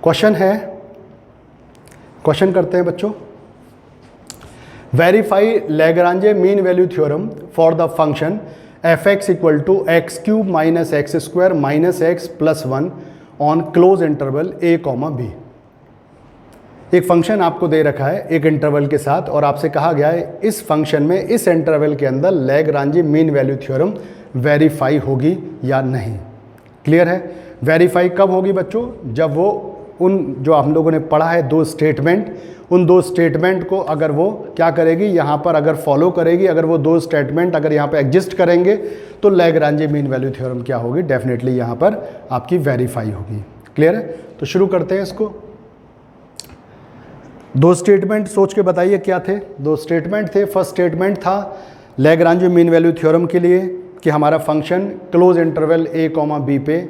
Question है, question करते हैं बच्चों। Verify Lagrange mean value theorem for the function f x equal to x cube minus x square minus x plus 1 on closed interval a comma b. एक फंक्शन आपको दे रखा है एक इंटरवल के साथ और आपसे कहा गया है इस फंक्शन में इस इंटरवल के अंदर लैग्रांजे मीन वैल्यू थ्योरम वेरीफाई होगी या नहीं। क्लियर है? वेरीफाई कब होगी बच्चों? जब वो उन जो हम लोगों ने पढ़ा है दो स्टेटमेंट, उन दो स्टेटमेंट को अगर वो क्या करेगी, यहाँ पर अगर फॉलो करेगी, अगर वो दो स्टेटमेंट अगर यहाँ पे एग्जिस्ट करेंगे तो लैग्रांजे मीन वैल्यू थ्योरम क्या होगी, डेफिनेटली यहाँ पर आपकी वेरीफाई होगी। क्लियर है? तो शुरू करते हैं इसको। दो स्टेटमेंट सोच के बताइए क्या थे। दो स्टेटमेंट थे। फर्स्ट स्टेटमेंट था लैग्रांजे मीन वैल्यू थ्योरम के लिए कि हमारा function close interval a comma B पे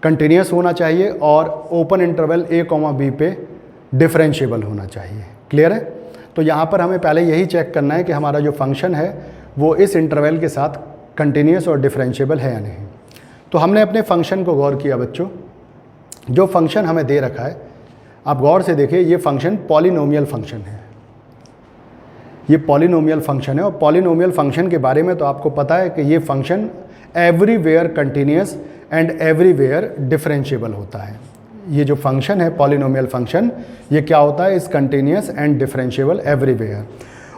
कंटिन्यूस होना चाहिए और open interval a comma B पे डिफरेंशिएबल होना चाहिए। क्लियर है? तो यहाँ पर हमें पहले यही चेक करना है कि हमारा जो फंक्शन है वो इस इंटरवल के साथ कंटिन्यूस और डिफरेंशिएबल है या नहीं। तो हमने अपने फंक्शन को गौर किया बच्चों। जो फंक्शन हमें दे रखा है आप गौर से देखिए, ये फंक्शन पॉलिनोमियल फंक्शन है। ये पॉलिनोमियल फंक्शन है और पॉलिनोमियल फंक्शन के बारे में तो आपको पता है कि ये function everywhere continuous and everywhere differentiable होता है। ये जो फंक्शन है पॉलिनोमियल फंक्शन, ये क्या होता है, इस कंटिन्यूस एंड डिफरेंशिएबल एवरीवेयर।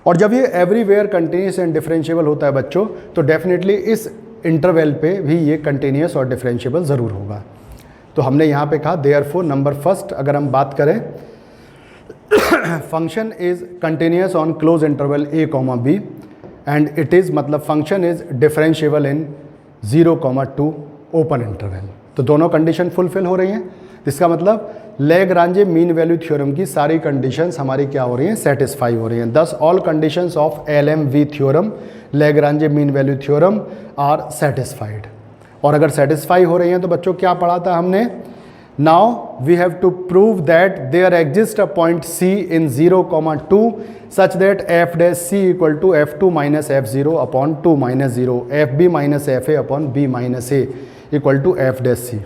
और जब ये एवरीवेयर कंटिन्यूस एंड डिफरेंशिएबल होता है बच्चों तो डेफिनेटली इस इंटरवल पे भी ये कंटिन्यूस और डिफरेंशिएबल ज़रूर होगा। तो हमने यहाँ पे कहा देयरफॉर नंबर फर्स्ट अगर हम बात करें function is continuous on closed interval a comma b and it is मतलब function is differentiable in 0,2 open interval. तो दोनों कंडीशन फुलफिल हो रही हैं। इसका मतलब लैग्रांजे मीन वैल्यू थ्योरम की सारी कंडीशंस हमारी क्या हो रही हैं, सेटिस्फाई हो रही हैं। Thus all conditions of LMV theorem Lagrange mean value theorem are satisfied. और अगर सेटिस्फाई हो रही हैं तो बच्चों क्या पढ़ा था हमने, now we have to prove that there exist a point C in 0,2 such that f dash C equal to f2 minus f0 upon 2 minus 0 fb minus fa upon b minus a equal to f dash C।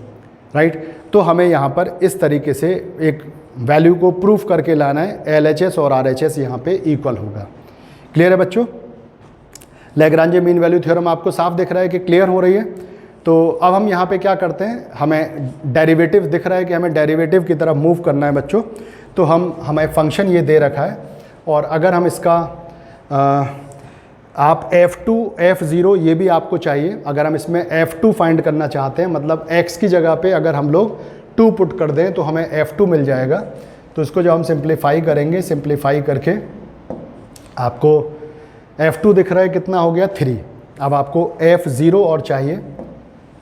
Right? तो हमें यहाँ पर इस तरीके से एक value को proof करके लाना है। LHS और RHS यहाँ पे इक्वल होगा। क्लियर है बच्चों? लैग्रांजे मीन वैल्यू थ्योरम आपको साफ दिख रहा है कि क्लियर हो रही है। तो अब हम यहाँ पे क्या करते हैं, हमें डेरिवेटिव दिख रहा है कि हमें डेरिवेटिव की तरफ मूव करना है बच्चों। तो हमें फंक्शन ये दे रखा है और अगर हम इसका आप f2 f0 ये भी आपको चाहिए। अगर हम इसमें f2 फाइंड करना चाहते हैं मतलब x की जगह पे अगर हम लोग 2 पुट कर दें तो हमें f2 मिल जाएगा। तो इसको जब हम सिंप्लीफाई करेंगे, सिंप्लीफाई करके आपको f2 दिख रहा है कितना हो गया 3। अब आपको f0 और चाहिए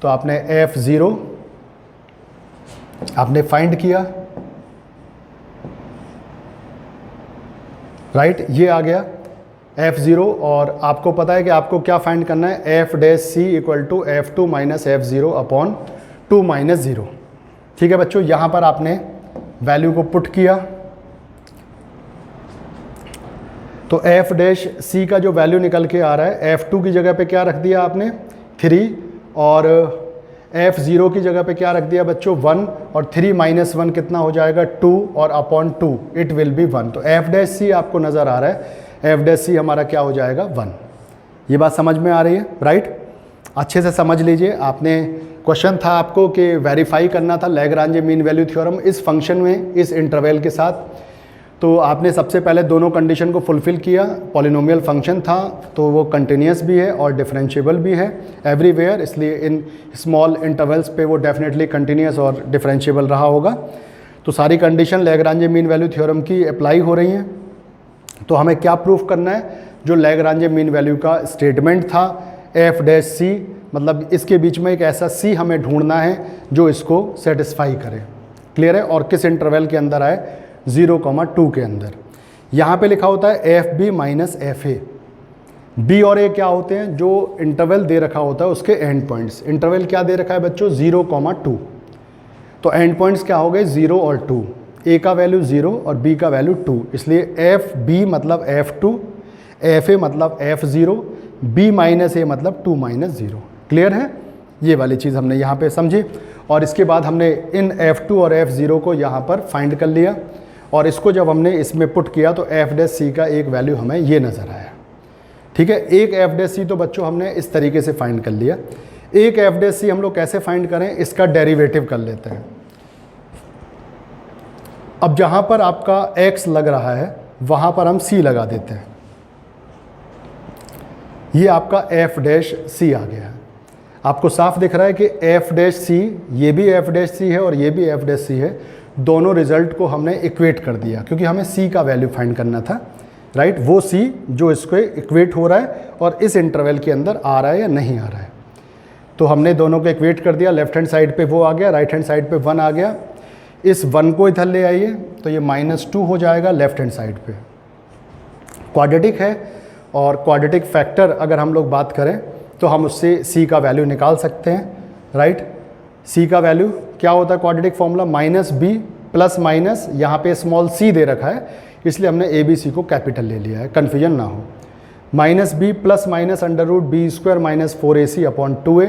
तो आपने f0 आपने फाइंड किया, राइट? ये आ गया f0 और आपको पता है कि आपको क्या फाइंड करना है, f dash C equal to f2 minus f0 upon 2 minus 0। ठीक है बच्चों, यहाँ पर आपने वैल्यू को पुट किया तो f डैश C का जो वैल्यू निकल के आ रहा है, f2 की जगह पे क्या रख दिया आपने 3 और f0 की जगह पे क्या रख दिया बच्चों 1 और 3 माइनस 1 कितना हो जाएगा 2 और अपॉन 2 इट विल बी 1। तो f डैश C आपको नज़र आ रहा है, f डैश C हमारा क्या हो जाएगा 1। ये बात समझ में आ रही है? राइट? अच्छे से समझ लीजिए। आपने क्वेश्चन था आपको कि वेरीफाई करना था लैग्रांजे मीन वैल्यू थ्योरम इस फंक्शन में इस इंटरवल के साथ। तो आपने सबसे पहले दोनों कंडीशन को फुलफिल किया। पॉलिनोमियल फंक्शन था तो वो कंटिन्यूस भी है और डिफरेंशिएबल भी है एवरीवेयर, इसलिए इन स्मॉल इंटरवल्स पे वो डेफिनेटली कंटिन्यूस और डिफरेंशिएबल रहा होगा। तो सारी कंडीशन लैग्रांजे मीन वैल्यू थ्योरम की अप्लाई हो रही हैं। तो हमें क्या प्रूफ करना है, जो लैग्रांजे मीन वैल्यू का स्टेटमेंट था f डैश C, मतलब इसके बीच में एक ऐसा C हमें ढूंढना है जो इसको सेटिस्फाई करे। क्लियर है? और किस इंटरवल के अंदर आए, 0,2 के अंदर। यहाँ पे लिखा होता है FB माइनस FA। B और A क्या होते हैं, जो इंटरवल दे रखा होता है उसके एंड पॉइंट्स। इंटरवल क्या दे रखा है बच्चों 0,2, तो एंड पॉइंट्स क्या हो गए 0 और 2। A का वैल्यू 0 और B का वैल्यू 2, इसलिए FB मतलब F2, FA मतलब F0, B माइनस A मतलब 2 माइनस 0। क्लियर है? ये वाली चीज़ हमने यहाँ पे समझी, और इसके बाद हमने इन F2 और F0 को यहाँ पर फाइंड कर लिया, और इसको जब हमने इसमें पुट किया तो f डैश c का एक वैल्यू हमें ये नज़र आया। ठीक है, एक f डैश c तो बच्चों हमने इस तरीके से फाइंड कर लिया। एक f डैश c हम लोग कैसे फाइंड करें, इसका डेरिवेटिव कर लेते हैं। अब जहाँ पर आपका x लग रहा है वहाँ पर हम c लगा देते हैं। ये आपका f डैश c आ गया है। आपको साफ दिख रहा है कि f डैश c, ये भी f डैश c है और ये भी f डैश c है। दोनों रिजल्ट को हमने इक्वेट कर दिया क्योंकि हमें c का वैल्यू फाइंड करना था, राइट। वो c जो इसको इक्वेट हो रहा है और इस इंटरवल के अंदर आ रहा है या नहीं आ रहा है, तो हमने दोनों को इक्वेट कर दिया। लेफ्ट हैंड साइड पे वो आ गया, राइट हैंड साइड पे 1 आ गया। इस 1 को इधर ले आइए तो ये -2 हो जाएगा लेफ्ट हैंड साइड पे। क्वाड्रेटिक है, और क्वाड्रेटिक फैक्टर अगर हम लोग बात करें तो हम उससे c का वैल्यू निकाल सकते हैं, राइट। c का वैल्यू क्या होता है, quadratic formula -b plus minus, यहाँ पे स्मॉल c दे रखा है इसलिए हमने ABC को कैपिटल ले लिया है, कन्फ्यूजन ना हो। -b plus minus √b² - 4ac upon 2a।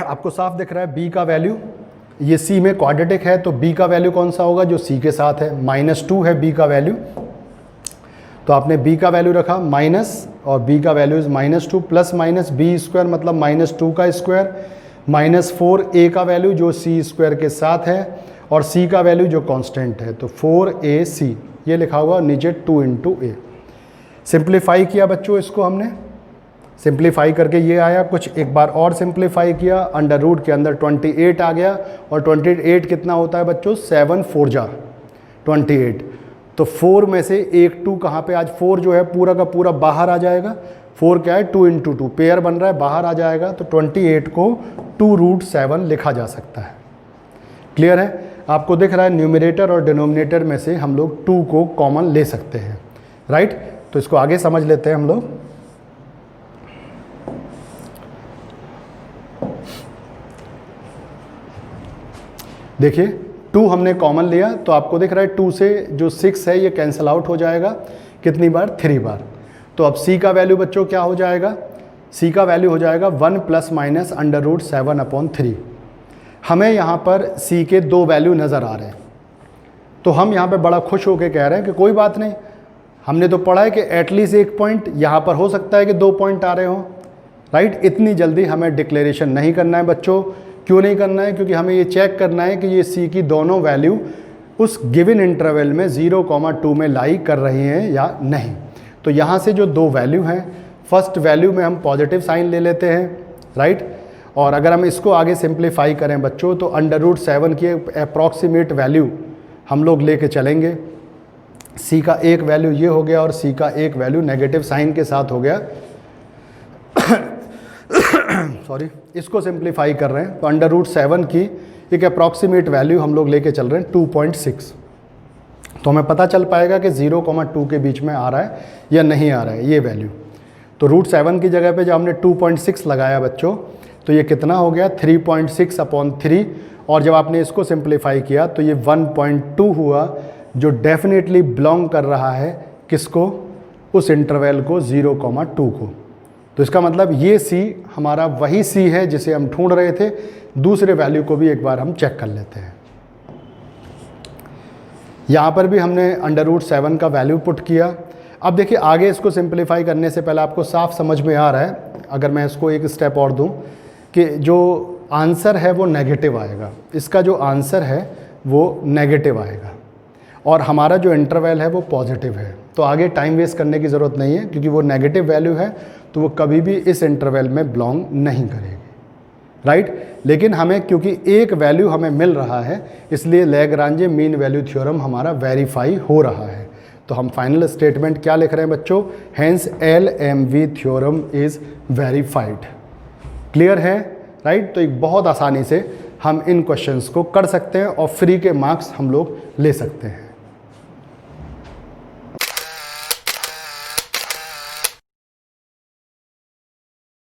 आपको साफ दिख रहा है b का वैल्यू, ये c में क्वाड्रेटिक है तो b का वैल्यू कौन सा होगा, जो c के साथ है। -2 है b का वैल्यू, तो आपने b का वैल्यू रखा माइनस, और b का value is -2 plus minus b² मतलब -2 का स्क्वायर -4a का वैल्यू जो c² के साथ है, और c का वैल्यू जो कांस्टेंट है, तो 4ac ये लिखा हुआ नीचे 2 × a। सिंप्लीफाई किया बच्चों, इसको हमने सिंप्लीफाई करके ये आया। कुछ एक बार और सिंप्लीफाई किया, अंडर रूट के अंदर 28 आ गया, और 28 कितना होता है बच्चों, 7 4 जा 28, तो 4 में से एक 2 कहाँ पे, आज 4 जो है पूरा का पूरा बाहर आ जाएगा। 4 क्या है, 2 × 2 पेयर बन रहा है, बाहर आ जाएगा, तो 28 को 2√7 लिखा जा सकता है। क्लियर है, आपको दिख रहा है न्यूमरेटर और डिनोमिनेटर में से हम लोग 2 को कॉमन ले सकते हैं, राइट। तो इसको आगे समझ लेते हैं हम लोग। देखिए 2 हमने कॉमन लिया तो आपको दिख रहा है 2 से जो 6 है ये कैंसिल आउट हो जाएगा, कितनी बार, 3 बार। तो अब c का वैल्यू बच्चों क्या हो जाएगा, c का वैल्यू हो जाएगा 1 ± √7/3। हमें यहाँ पर c के 2 वैल्यू नज़र आ रहे हैं, तो हम यहाँ पे बड़ा खुश होकर कह रहे हैं कि कोई बात नहीं, हमने तो पढ़ा है कि एटलीस्ट 1 पॉइंट, यहाँ पर हो सकता है कि 2 पॉइंट आ रहे हों, राइट। इतनी जल्दी हमें डिक्लेरेशन नहीं करना है बच्चों। क्यों नहीं करना है, क्योंकि हमें ये चेक करना है कि ये c की दोनों वैल्यू उस गिवन इंटरवल में 0, 2 में लाई कर रही हैं या नहीं। तो यहाँ से जो 2 वैल्यू हैं, फर्स्ट वैल्यू में हम पॉजिटिव साइन ले लेते हैं, राइट। और अगर हम इसको आगे सिंप्लीफाई करें बच्चों तो √7 की अप्रॉक्सीमेट वैल्यू हम लोग लेके चलेंगे। c का एक वैल्यू ये हो गया और c का एक वैल्यू नेगेटिव साइन के साथ हो गया। सॉरी, इसको सिंप्लीफाई कर रहे हैं तो √7 की एक अप्रॉक्सीमेट वैल्यू हम लोग लेके चल रहे हैं 2.6। तो हमें पता चल पाएगा कि 0, 2 के बीच में आ रहा है या नहीं आ रहा है ये वैल्यू। तो √7 की जगह पे जब हमने 2.6 लगाया बच्चों तो ये कितना हो गया, 3.6/3। और जब आपने इसको सिंप्लीफाई किया तो ये 1.2 हुआ, जो डेफिनेटली बिलोंग कर रहा है किसको, उस इंटरवल को 0, 2 को। तो इसका मतलब ये c हमारा वही c है जिसे हम ढूंढ रहे थे। दूसरे वैल्यू को भी एक बार हम चेक कर लेते हैं। यहाँ पर भी हमने √7 का वैल्यू पुट किया। अब देखिए आगे इसको सिंप्लीफाई करने से पहले आपको साफ समझ में आ रहा है, अगर मैं इसको एक स्टेप और दूं, कि जो आंसर है वो नेगेटिव आएगा। इसका जो आंसर है वो नेगेटिव आएगा और हमारा जो इंटरवल है वो पॉजिटिव है। तो आगे टाइम वेस्ट करने की ज़रूरत नहीं है, क्योंकि वो नेगेटिव वैल्यू है तो वो कभी भी इस इंटरवल में बिलोंग नहीं करेगी, राइट। लेकिन हमें क्योंकि एक वैल्यू हमें मिल रहा है, इसलिए लैग्रांजे मीन वैल्यू थ्योरम हमारा वेरीफाई हो रहा है। तो हम फाइनल स्टेटमेंट क्या लिख रहे हैं बच्चों, hence LMV theorem is verified. Clear है, राइट। तो एक बहुत आसानी से हम इन क्वेश्चंस को कर सकते हैं और फ्री के मार्क्स हम लोग ले सकते हैं।